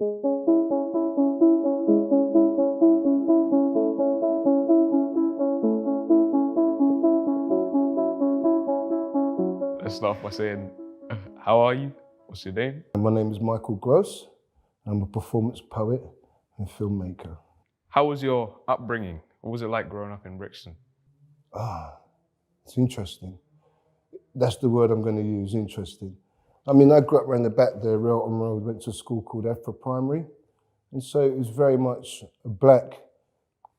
Let's start off by saying, how are you? What's your name? My name is Michael Groce. I'm a performance poet and filmmaker. How was your upbringing? What was it like growing up in Brixton? It's interesting. That's the word I'm going to use, interesting. I mean, I grew up around the back there, Railton Road, went to a school called Afro Primary. And so it was very much a black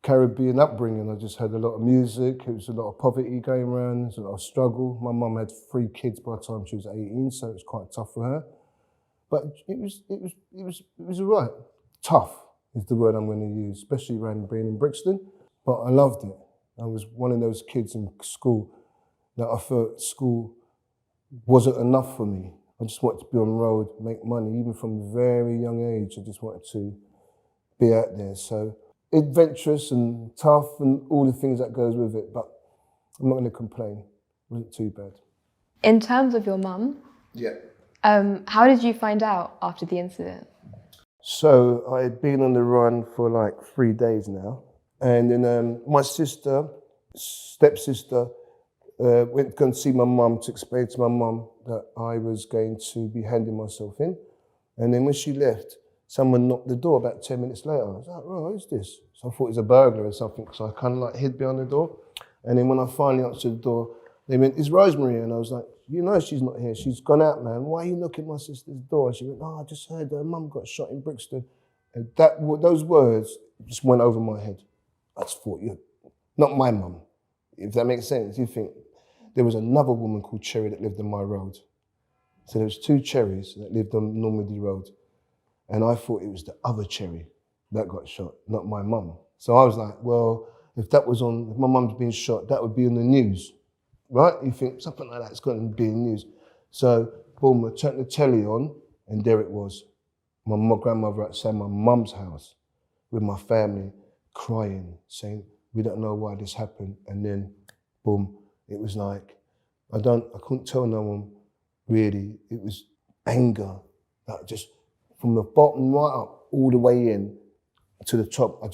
Caribbean upbringing. I just had a lot of music, it was a lot of poverty going around, there's a lot of struggle. My mum had 3 kids by the time she was 18, so it was quite tough for her. But it was all right. Tough is the word I'm going to use, especially around being in Brixton. But I loved it. I was one of those kids in school that I felt school wasn't enough for me. I just wanted to be on the road, make money. Even from a very young age, I just wanted to be out there. So adventurous and tough and all the things that goes with it, but I'm not going to complain. It wasn't too bad. In terms of your mum, Yeah. How did you find out after the incident? So I had been on the run for like 3 days now. And then my sister, stepsister, went to go and see my mum to explain to my mum that I was going to be handing myself in. And then when she left, someone knocked the door about 10 minutes later. I was like, oh, who's this? So I thought it was a burglar or something, so I kind of like hid behind the door. And then when I finally answered the door, they went, is Rosemary? And I was like, you know she's not here. She's gone out, man. Why are you knocking my sister's door? And she went, oh, I just heard her mum got shot in Brixton. And those words just went over my head. I just thought, not my mum. If that makes sense, you think. There was another woman called Cherry that lived on my road. So there was 2 Cherries that lived on Normandy Road. And I thought it was the other Cherry that got shot, not my mum. So I was like, well, if my mum's been shot, that would be in the news, right? You think something like that's going to be in the news. So boom, I turned the telly on and there it was. My grandmother outside my mum's house with my family crying, saying, we don't know why this happened. And then boom, it was like, I couldn't tell no one really. It was anger, like just from the bottom right up, all the way in to the top. I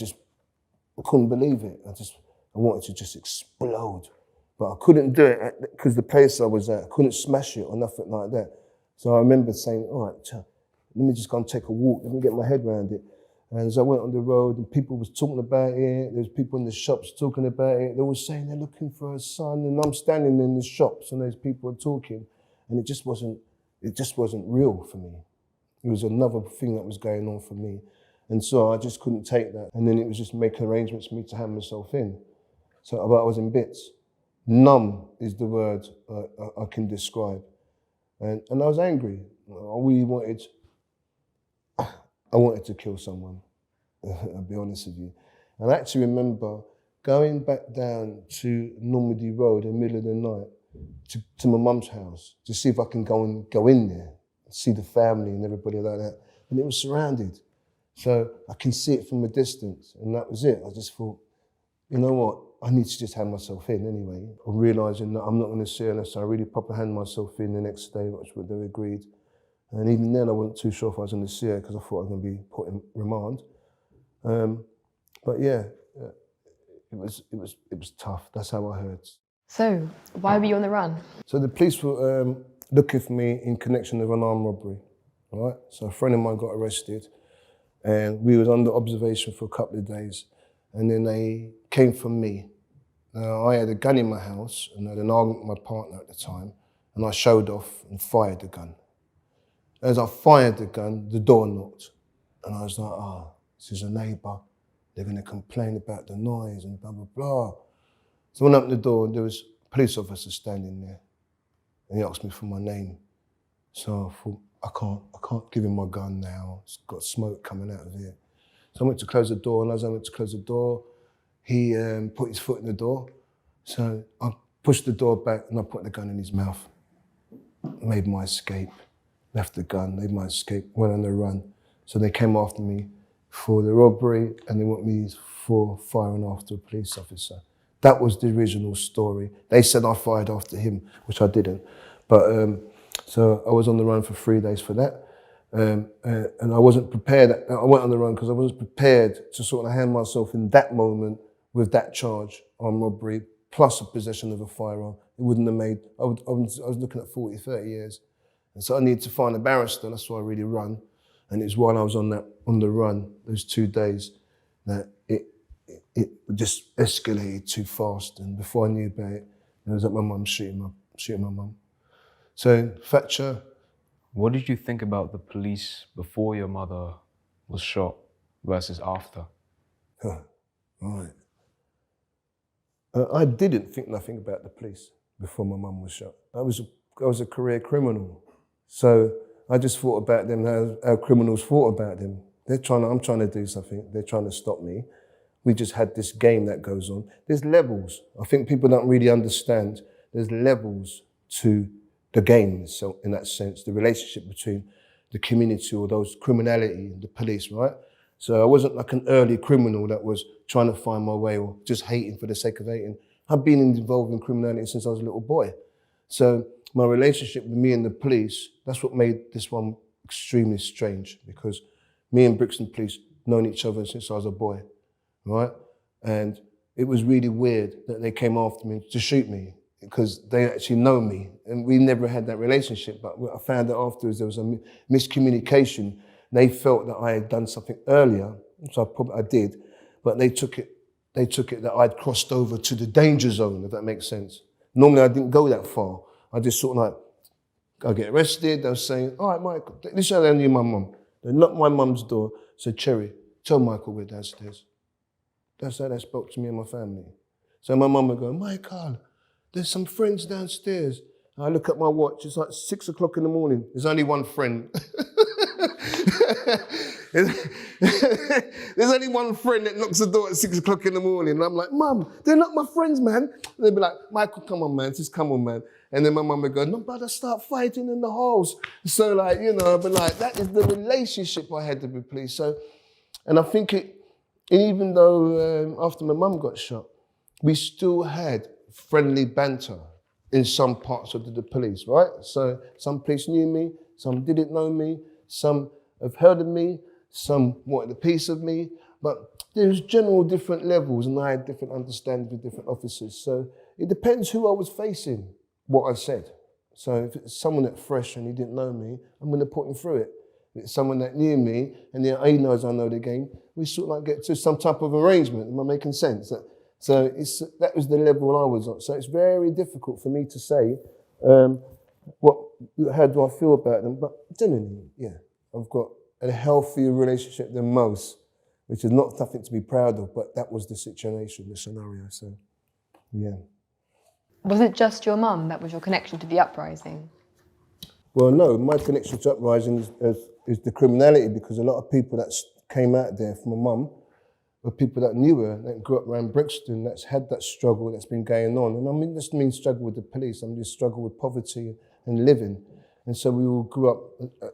couldn't believe it. I wanted to just explode. But I couldn't do it because the place I was at, I couldn't smash it or nothing like that. So I remember saying, all right, let me just go and take a walk, let me get my head around it. And as I went on the road and people was talking about it, there's people in the shops talking about it, they were saying they're looking for a son, and I'm standing in the shops and those people are talking, and it just wasn't real for me. It was another thing that was going on for me. And so I just couldn't take that. And then it was just making arrangements for me to hand myself in. So I was in bits. Numb is the word I can describe. And I was angry. I wanted to kill someone, I'll be honest with you. And I actually remember going back down to Normandy Road in the middle of the night to my mum's house to see if I can go in there, see the family and everybody like that. And it was surrounded. So I can see it from a distance, and that was it. I just thought, you know what? I need to just hand myself in anyway. I'm realising that I'm not going to see her unless I really proper hand myself in the next day, which what they agreed. And even then I wasn't too sure if I was going to see her because I thought I was going to be put in remand. But yeah, it was tough. That's how I heard. So, why were you on the run? So the police were looking for me in connection with an armed robbery. All right? So a friend of mine got arrested and we was under observation for a couple of days. And then they came for me. Now, I had a gun in my house and I had an argument with my partner at the time, and I showed off and fired the gun. As I fired the gun, the door knocked. And I was like, this is a neighbour. They're going to complain about the noise and blah, blah, blah. So I went up the door, there was a police officer standing there. And he asked me for my name. So I thought, I can't give him my gun now. It's got smoke coming out of here. So I went to close the door, and as I went to close the door, he put his foot in the door. So I pushed the door back and I put the gun in his mouth. Made my escape. Left the gun, made my escape, went on the run. So they came after me for the robbery and they want me for firing after a police officer. That was the original story. They said I fired after him, which I didn't. But so I was on the run for 3 days for that. And I wasn't prepared. I went on the run because I wasn't prepared to sort of hand myself in that moment with that charge on robbery plus a possession of a firearm. It wouldn't have made, I was looking at 40, 30 years. And so I needed to find a barrister. That's why I really run. And it was while I was on the run, those 2 days, that it just escalated too fast. And before I knew about it, it was at my mum shooting my mum. So Thatcher. What did you think about the police before your mother was shot versus after? Right. I didn't think nothing about the police before my mum was shot. I was a career criminal. So I just thought about them, how criminals thought about them. I'm trying to do something, they're trying to stop me. We just had this game that goes on. There's levels. I think people don't really understand. There's levels to the game, so in that sense, the relationship between the community or those criminality and the police, right? So I wasn't like an early criminal that was trying to find my way or just hating for the sake of hating. I've been involved in criminality since I was a little boy. So my relationship with me and the police, that's what made this one extremely strange, because me and Brixton police known each other since I was a boy, right? And it was really weird that they came after me to shoot me, because they actually know me, and we never had that relationship. But I found out afterwards there was a miscommunication. They felt that I had done something earlier, so I did, but they took it that I'd crossed over to the danger zone, if that makes sense. Normally I didn't go that far. I just sort of like, I get arrested, they were saying, all right, Michael, this is how they knew my mum. They knocked my mum's door, said, Cherry, tell Michael we're downstairs. That's how they spoke to me and my family. So my mum would go, Michael, there's some friends downstairs. I look at my watch, it's like 6 o'clock in the morning. There's only one friend. There's only one friend that knocks the door at 6 o'clock in the morning. And I'm like, Mum, they're not my friends, man. And they'd be like, Michael, come on, man, just come on, man. And then my mum would go, no, brother, start fighting in the halls. So like, you know, but like, that is the relationship I had with the police. So, and I think even though after my mum got shot, we still had friendly banter in some parts of the police, right? So some police knew me, some didn't know me, some have heard of me, some wanted a piece of me, but there's general different levels, and I had different understanding with different officers. So it depends who I was facing, what I said. So if it's someone that's fresh and he didn't know me, I'm going to put him through it. If it's someone that knew me and he knows I know the game, we sort of like get to some type of arrangement. Am I making sense? So that was the level I was on. So it's very difficult for me to say how do I feel about them. But generally, yeah, I've got a healthier relationship than most, which is not something to be proud of, but that was the situation, the scenario. So, yeah. Was it just your mum that was your connection to the uprising? Well, no, my connection to Uprising is the criminality, because a lot of people that came out there from my mum were people that knew her, that grew up around Brixton, that's had that struggle that's been going on. And I mean, this means struggle with the police, I mean, struggle with poverty and living. And so we all grew up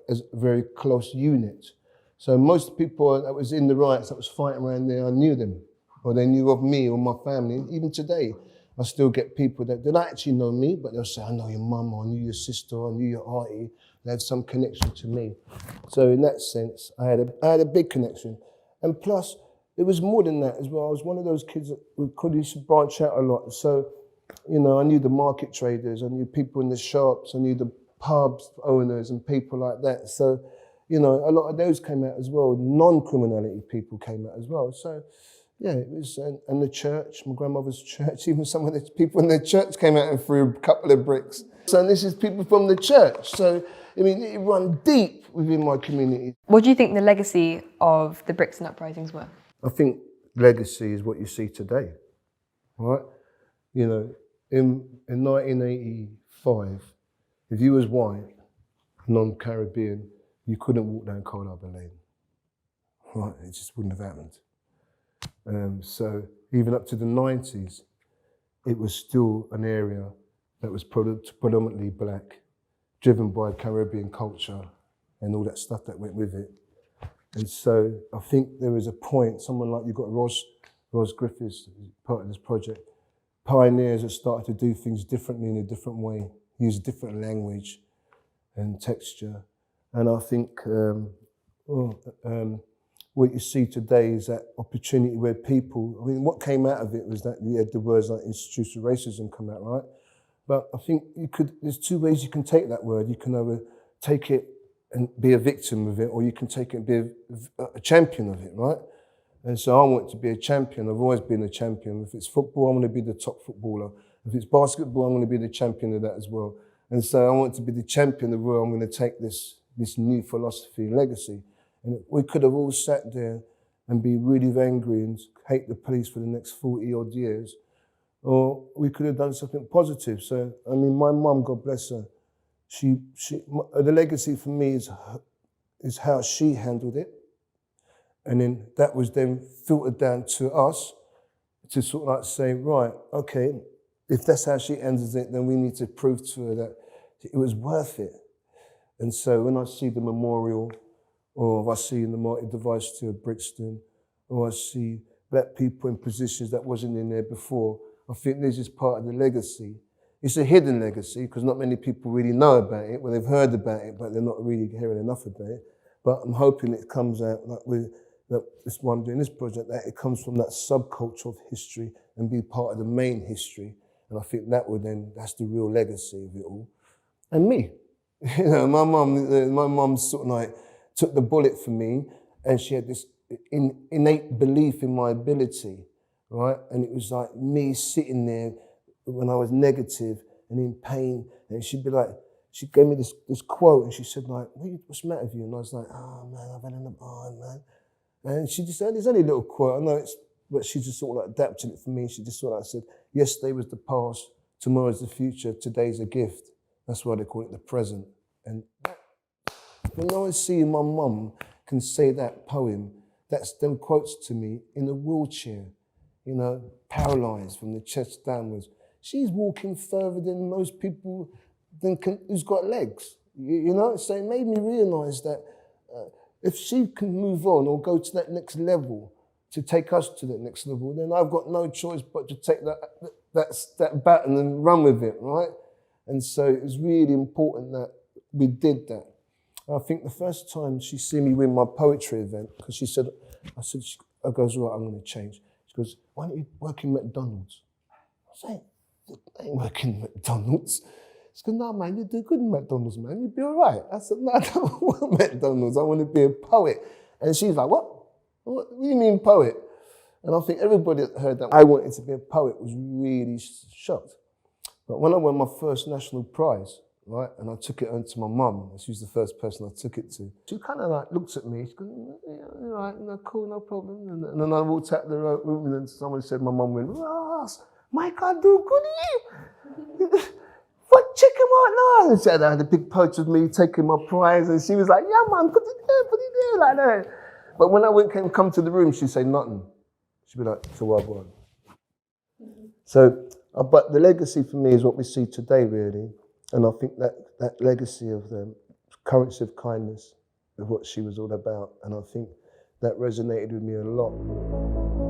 as a very close unit. So most people that was in the riots, that was fighting around there, I knew them, or they knew of me or my family. And even today, I still get people that don't actually know me, but they'll say, I know your mum, or I knew your sister, or I knew your auntie. They have some connection to me. So in that sense, I had a big connection. And plus, it was more than that as well. I was one of those kids that used to branch out a lot. So, you know, I knew the market traders, I knew people in the shops, I knew the pubs owners and people like that. So, you know, a lot of those came out as well. Non-criminality people came out as well. So, yeah, it was, and the church, my grandmother's church, even some of the people in the church came out and threw a couple of bricks. So this is people from the church. So, I mean, it run deep within my community. What do you think the legacy of the Brixton Uprisings were? I think legacy is what you see today, right? You know, in 1985, if you was white, non-Caribbean, you couldn't walk down Cold Harbour Lane, right? It just wouldn't have happened. So even up to the 90s, it was still an area that was predominantly black, driven by Caribbean culture and all that stuff that went with it. And so I think there was a point, someone like, you've got Ros Griffiths, part of this project, pioneers that started to do things differently in a different way, use different language and texture. And I think what you see today is that opportunity where people, I mean, what came out of it was that you had the words like institutional racism come out, right? But I think there's two ways you can take that word. You can either take it and be a victim of it, or you can take it and be a champion of it, right? And so I want to be a champion. I've always been a champion. If it's football, I want to be the top footballer. If it's basketball, I'm going to be the champion of that as well. And so I want to be the champion of where I'm going to take this new philosophy and legacy. And we could have all sat there and be really angry and hate the police for the next 40 odd years, or we could have done something positive. So, I mean, my mum, God bless her, the legacy for me is how she handled it. And then that was then filtered down to us to sort of like say, right, okay, if that's how she handles it, then we need to prove to her that it was worth it. And so when I see the memorial, or if I see in the multi-device to Brixton, or I see black people in positions that wasn't in there before, I think this is part of the legacy. It's a hidden legacy because not many people really know about it. Well, they've heard about it, but they're not really hearing enough about it. But I'm hoping it comes out like this one doing this project, that it comes from that subculture of history and be part of the main history. And I think that's the real legacy of it all. And me, you know, my mum sort of like took the bullet for me, and she had this innate belief in my ability, right? And it was like me sitting there when I was negative and in pain, and she'd be like, she gave me this quote, and she said like, what's the matter with you? And I was like, oh man, I've had enough, man. And she just said, there's only a little quote, I know but she just sort of like adapted it for me. She just sort of like said, yesterday was the past, tomorrow's the future, today's a gift. That's why they call it the present. And when I was seeing my mum can say that poem, that's them quotes to me in a wheelchair, you know, paralysed from the chest downwards. She's walking further than most people who's got legs, you know? So it made me realise that if she can move on or go to that next level, to take us to that next level, then I've got no choice but to take that baton and run with it, right? And so it was really important that we did that. I think the first time she seen me win my poetry event, because I goes, right, I'm going to change. She goes, why don't you work in McDonald's? I say, I ain't working in McDonald's. She goes, no, man, you do good in McDonald's, man. You'd be all right. I said, no, I don't want McDonald's. I want to be a poet. And she's like, what? What do you mean poet? And I think everybody that heard that I wanted to be a poet was really shocked. But when I won my first national prize, right, and I took it home to my mum, she was the first person I took it to, she kind of like looked at me, she goes, yeah, all right, no, cool, no problem. And then I walked out the room and then someone said, my mum went, Ross, Michael, do good you. What, check him out now. And she had a big photo of me taking my prize, and she was like, yeah, man, put it there, like that. But when I come to the room, she'd say nothing. She'd be like, so what, boy? So, but the legacy for me is what we see today, really. And I think that legacy of the currency of kindness is what she was all about. And I think that resonated with me a lot.